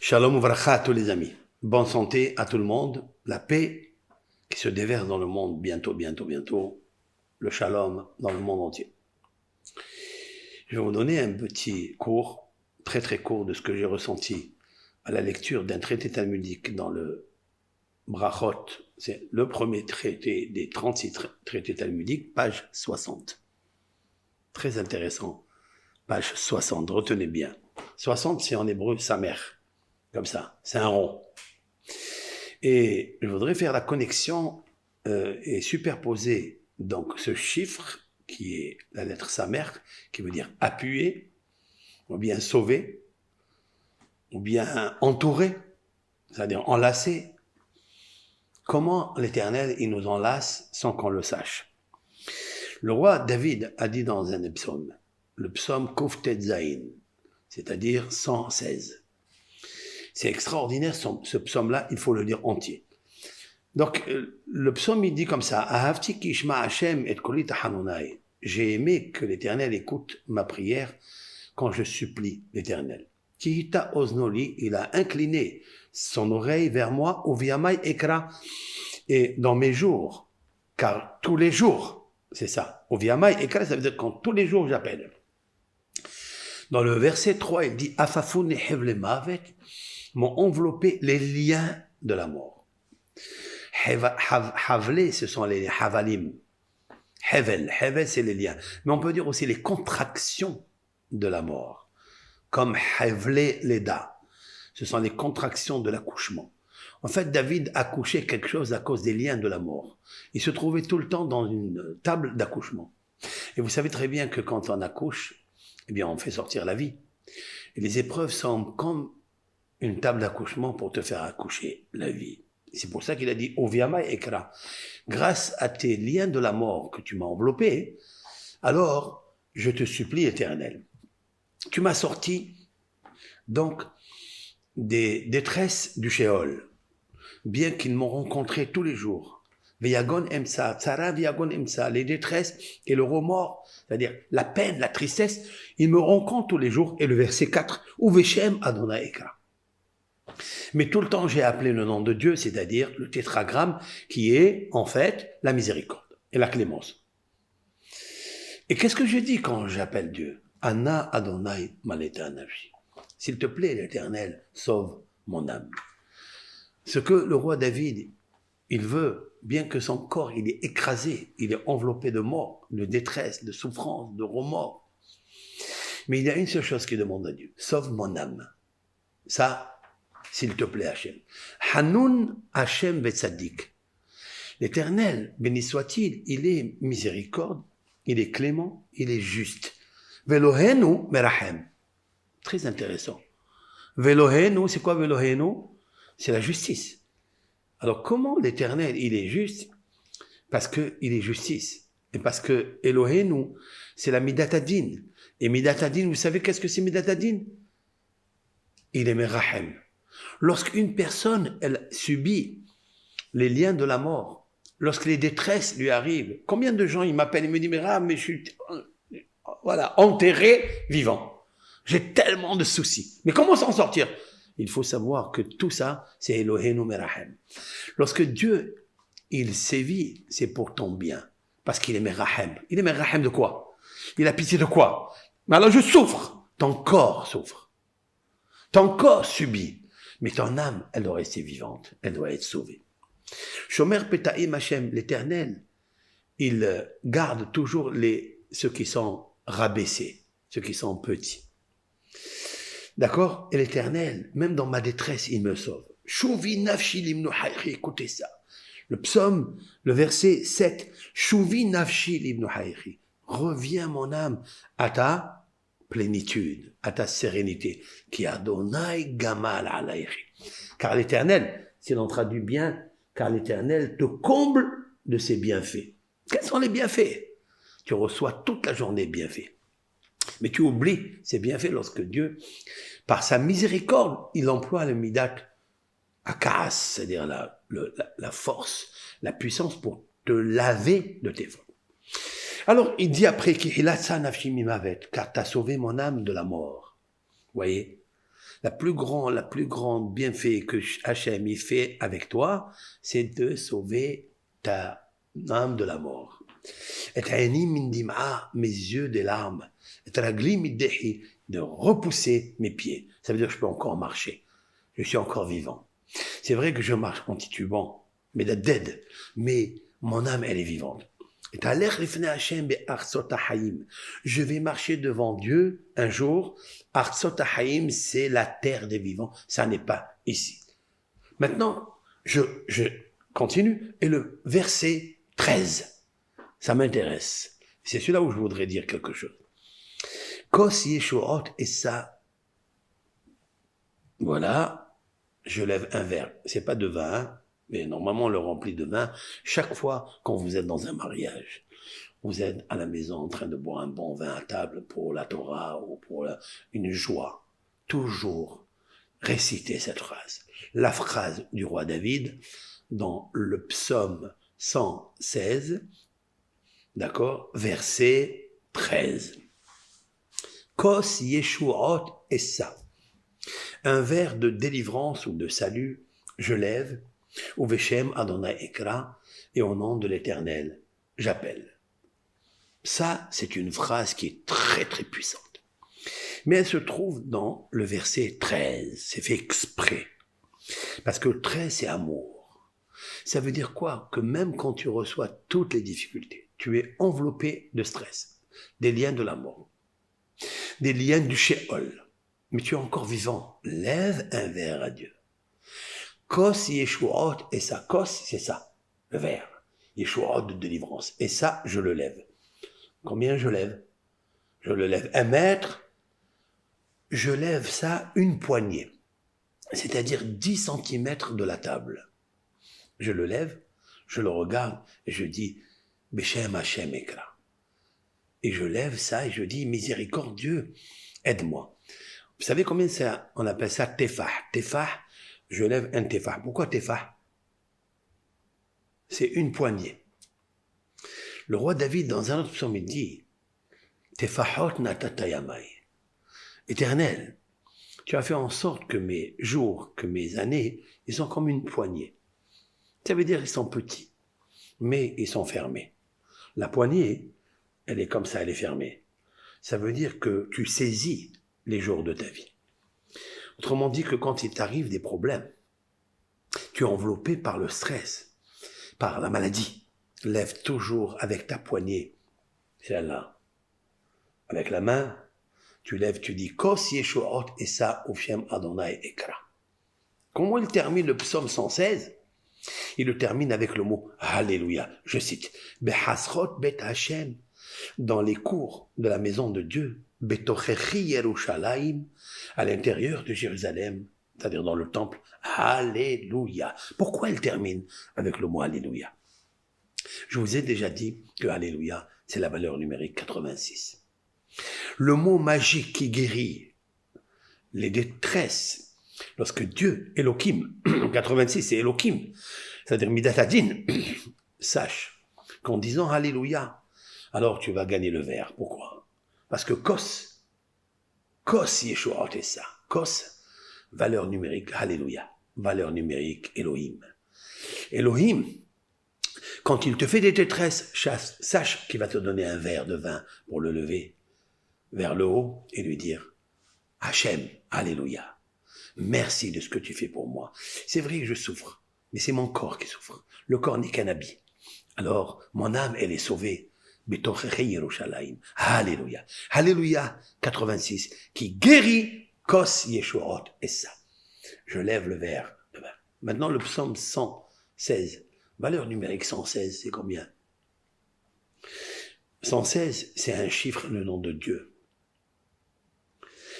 Shalom uvracha à tous les amis. Bonne santé à tout le monde. La paix qui se déverse dans le monde bientôt. Le shalom dans le monde entier. Je vais vous donner un petit cours, très court, de ce que j'ai ressenti à la lecture d'un traité talmudique dans le Brachot. C'est le premier traité des 36 traités talmudiques, page 60. Très intéressant. Page 60, retenez bien. 60, c'est en hébreu sa mère. Comme ça, c'est un rond. Et je voudrais faire la connexion et superposer donc ce chiffre qui est la lettre Samer, qui veut dire appuyer, ou bien sauver, ou bien entourer, c'est-à-dire enlacer. Comment l'Éternel, il nous enlace sans qu'on le sache. Le roi David a dit dans un psaume, le psaume Kuftet Zain, c'est-à-dire 116. C'est extraordinaire, ce psaume-là, il faut le lire entier. Donc, le psaume, il dit comme ça, Ahavti kishma Hashem et koli tahanunai. J'ai aimé que l'Éternel écoute ma prière quand je supplie l'Éternel. Kihita oznoli, il a incliné son oreille vers moi, uviamai ekra, et dans mes jours, car tous les jours, c'est ça. Uviamai ekra, ça veut dire quand tous les jours j'appelle. Dans le verset 3, il dit, Afafun hevle mavet, m'ont enveloppé les liens de la mort. Havlé, ce sont les havalim. Hevel, c'est les liens. Mais on peut dire aussi les contractions de la mort. Comme Havlé Leda. Ce sont les contractions de l'accouchement. En fait, David accouchait quelque chose à cause des liens de la mort. Il se trouvait tout le temps dans une table d'accouchement. Et vous savez très bien que quand on accouche, eh bien, on fait sortir la vie. Et les épreuves sont comme une table d'accouchement pour te faire accoucher la vie. C'est pour ça qu'il a dit, Oviama Ekra, grâce à tes liens de la mort que tu m'as enveloppé, alors je te supplie, Éternel. Tu m'as sorti donc des détresses du Sheol, bien qu'ils m'ont rencontré tous les jours. Viagon Emsa, Tsara Viagon Emsa, les détresses et le remords, c'est-à-dire la peine, la tristesse, ils me rencontrent tous les jours. Et le verset 4, Uveshem Adonai Ekra. Mais tout le temps, j'ai appelé le nom de Dieu, c'est-à-dire le tétragramme qui est, en fait, la miséricorde et la clémence. Et qu'est-ce que je dis quand j'appelle Dieu? Anna Adonai Maleta Nafshi. S'il te plaît, l'Éternel, sauve mon âme. Ce que le roi David, il veut, bien que son corps, il est écrasé, il est enveloppé de mort, de détresse, de souffrance, de remords. Mais il y a une seule chose qu'il demande à Dieu. Sauve mon âme. Ça, s'il te plaît, Hachem. Hanoun Hachem Vetzadik. L'Éternel, béni soit-il, il est miséricorde, il est clément, il est juste. Velohenu Merahem. Très intéressant. Velohenu, c'est quoi Velohenu? C'est la justice. Alors comment l'Éternel, il est juste? Parce qu'il est justice. Et parce que Elohenu, c'est la Midatadin. Et Midatadin, vous savez qu'est-ce que c'est Midatadin? Il est Merahem. Lorsqu'une personne, elle subit les liens de la mort, lorsque les détresses lui arrivent, combien de gens ils m'appellent et me disent mais je suis enterré vivant. J'ai tellement de soucis. Mais comment s'en sortir? Il faut savoir que tout ça, c'est Elohenu Merahem. Lorsque Dieu, il sévit, c'est pour ton bien. Parce qu'il est Merahem. Il est Merahem de quoi? Il a pitié de quoi? Mais alors je souffre. Ton corps souffre. Ton corps subit. Mais ton âme, elle doit rester vivante. Elle doit être sauvée. Shomer Petaim Hashem, l'Éternel, il garde toujours ceux qui sont rabaissés, ceux qui sont petits. D'accord? Et l'Éternel, même dans ma détresse, il me sauve. Shuvi nafshi limnu hayri, écoutez ça. Le psaume, le verset 7. Shuvi nafshi limnu hayri. Reviens mon âme à ta plénitude, à ta sérénité, qui Adonai gamal alayri. Car l'Éternel, si l'on traduit bien, car l'Éternel te comble de ses bienfaits. Quels sont les bienfaits? Tu reçois toute la journée bienfaits. Mais tu oublies ces bienfaits lorsque Dieu, par sa miséricorde, il emploie le midat akas, c'est-à-dire la force, la puissance pour te laver de tes fautes. Alors, il dit après, car t'as sauvé mon âme de la mort. Vous voyez? la plus grande bienfait que Hachem y fait avec toi, c'est de sauver ta âme de la mort. Et mes yeux des larmes, de repousser mes pieds. Ça veut dire que je peux encore marcher. Je suis encore vivant. C'est vrai que je marche en titubant, mais la dead, mais mon âme, elle est vivante. Je vais marcher devant Dieu un jour. Artsot Haïm, c'est la terre des vivants. Ça n'est pas ici. Maintenant, je continue. Et le verset 13, ça m'intéresse. C'est celui-là où je voudrais dire quelque chose. Kos Yeshuot, et ça, voilà, je lève un verre. C'est pas de vin, hein, mais normalement on le remplit de vin. Chaque fois quand vous êtes dans un mariage, vous êtes à la maison en train de boire un bon vin à table pour la Torah ou pour une joie. Toujours récitez cette phrase. La phrase du roi David dans le psaume 116, d'accord, verset 13. Kos Yeshuot Essa. Un verre de délivrance ou de salut, je lève, ou Veshem Adonai Ekra, et au nom de l'Éternel, j'appelle. Ça, c'est une phrase qui est très très puissante. Mais elle se trouve dans le verset 13, c'est fait exprès. Parce que 13, c'est amour. Ça veut dire quoi? Que même quand tu reçois toutes les difficultés, tu es enveloppé de stress, des liens de la mort, des liens du Sheol, mais tu es encore vivant. Lève un verre à Dieu. Kos Yeshuot, et ça, Kos, c'est ça, le verre. Yeshuot de délivrance. Et ça, je le lève. Combien je lève? Je le lève 1 mètre. Je lève ça une poignée. C'est-à-dire 10 centimètres de la table. Je le lève, je le regarde, et je dis, Beshem Hashem Ekra. Et je lève ça, et je dis, miséricorde Dieu, aide-moi. Vous savez combien c'est? On appelle ça tefah. Tefah, je lève un tefah. Pourquoi tefah? C'est une poignée. Le roi David, dans un autre psaume, il dit, Tefahot natatayamai. Éternel, tu as fait en sorte que mes jours, que mes années, ils sont comme une poignée. Ça veut dire qu'ils sont petits, mais ils sont fermés. La poignée, elle est comme ça, elle est fermée. Ça veut dire que tu saisis les jours de ta vie. Autrement dit que quand il t'arrive des problèmes, tu es enveloppé par le stress, par la maladie. Lève toujours avec ta poignée, celle-là. Avec la main, tu lèves, tu dis, Kos Yeshuot et ça, Ufshem Adonai Ekra. Comment il termine le psaume 116? Il le termine avec le mot Alléluia. Je cite, Behasrot bet Hashem, dans les cours de la maison de Dieu, Betochechi Yerushalayim, à l'intérieur de Jérusalem, c'est-à-dire dans le temple, Alléluia. Pourquoi il termine avec le mot Alléluia? Je vous ai déjà dit que Alléluia, c'est la valeur numérique 86. Le mot magique qui guérit les détresses, lorsque Dieu, Elohim, 86 c'est Elohim, c'est-à-dire Midatadin, sache qu'en disant Alléluia, alors tu vas gagner le verre. Pourquoi? Parce que Kos Yeshua c'est ça. Kos, valeur numérique, Alléluia. Valeur numérique, Elohim. Elohim, quand il te fait des détresses, sache qu'il va te donner un verre de vin pour le lever vers le haut et lui dire Hachem, Alléluia. Merci de ce que tu fais pour moi. C'est vrai que je souffre, mais c'est mon corps qui souffre. Le corps n'est qu'un habit. Alors, mon âme, elle est sauvée. Alléluia. Alléluia 86, qui guérit Kos Yeshuot et ça. Je lève le verre. Maintenant, le psaume 116. Valeur numérique 116, c'est combien? 116, c'est un chiffre, le nom de Dieu.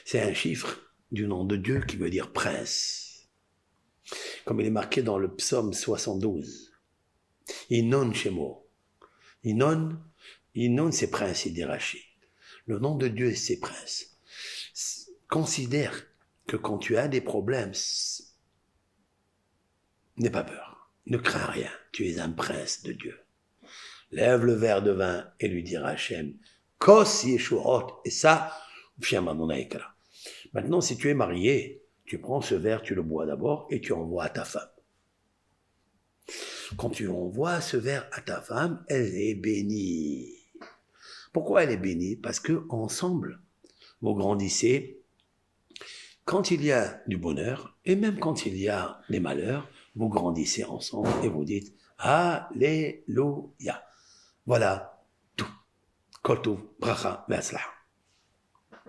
C'est un chiffre du nom de Dieu qui veut dire prince. Comme il est marqué dans le psaume 72. Inon Shemo. Inon, c'est prince, il dit Rachi. Le nom de Dieu, c'est prince. Considère que quand tu as des problèmes, n'aie pas peur. Ne crains rien. Tu es un prince de Dieu. Lève le verre de vin et lui dira Hachem, Kos Yeshuot, et ça, Maintenant, si tu es marié, Tu prends ce verre, tu le bois d'abord et tu envoies à ta femme. Quand tu envoies ce verre à ta femme, elle est bénie. Pourquoi elle est bénie? Parce que ensemble, vous grandissez. Quand il y a du bonheur, et même quand il y a des malheurs, vous grandissez ensemble et vous dites Alléluia. Voilà tout. Kol tov, bracha, ve'atzlacha.